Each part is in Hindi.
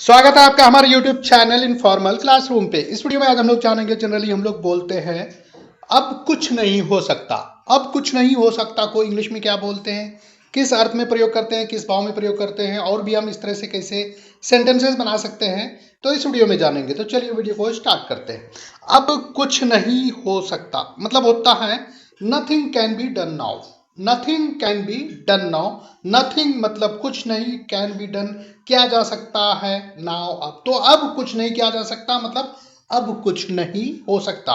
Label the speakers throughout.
Speaker 1: स्वागत है आपका हमारे YouTube चैनल इनफॉर्मल क्लासरूम पे। इस वीडियो में आज हम लोग जानेंगे, जनरली हम लोग बोलते हैं अब कुछ नहीं हो सकता। अब कुछ नहीं हो सकता को इंग्लिश में क्या बोलते हैं, किस अर्थ में प्रयोग करते हैं, किस भाव में प्रयोग करते हैं, और भी हम इस तरह से कैसे सेंटेंसेस बना सकते हैं, तो इस वीडियो में जानेंगे। तो चलिए वीडियो को स्टार्ट करते हैं। अब कुछ नहीं हो सकता मतलब होता है nothing can be done now. Nothing can be done now. Nothing मतलब कुछ नहीं, कैन बी डन किया जा सकता है, नाउ अब। तो अब कुछ नहीं किया जा सकता मतलब अब कुछ नहीं हो सकता।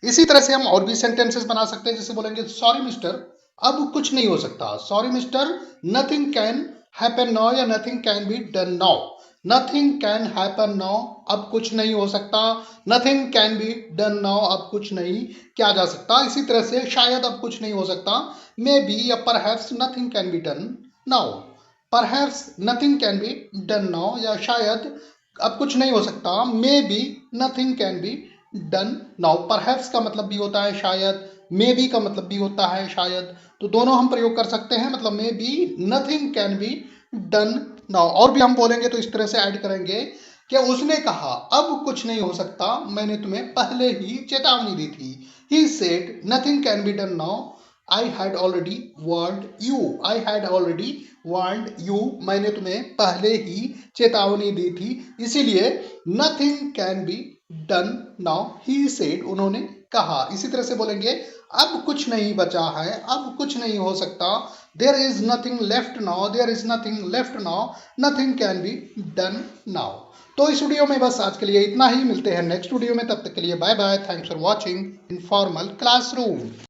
Speaker 1: इसी तरह से हम और भी सेंटेंसेस बना सकते हैं, जैसे बोलेंगे सॉरी मिस्टर, अब कुछ नहीं हो सकता। Sorry mister, nothing can happen now, या nothing can be done now. Nothing can happen now, अब कुछ नहीं हो सकता। Nothing can be done now, अब कुछ नहीं किया जा सकता। इसी तरह से शायद अब कुछ नहीं हो सकता, मे बी या perhaps nothing can be done now. Perhaps nothing can be done now, या शायद अब कुछ नहीं हो सकता, may be nothing can be done now. Perhaps का मतलब भी होता है शायद, मे बी का मतलब भी होता है शायद, तो दोनों हम प्रयोग कर सकते हैं। मतलब may be nothing can be done now. और भी हम बोलेंगे तो इस तरह से ऐड करेंगे कि उसने कहा अब कुछ नहीं हो सकता, मैंने तुम्हें पहले ही चेतावनी दी थी। He said nothing can be done now, I had already warned you. I had already warned you. मैंने तुम्हें पहले ही चेतावनी दी थी, इसीलिए nothing can be done now. He said, उन्होंने कहा। इसी तरह से बोलेंगे अब कुछ नहीं बचा है, अब कुछ नहीं हो सकता। There is nothing left now. There is nothing left now. Nothing can be done now. तो इस वीडियो में बस आज के लिए इतना ही। मिलते हैं नेक्स्ट वीडियो में, तब तक के लिए bye bye. Thanks for watching informal classroom.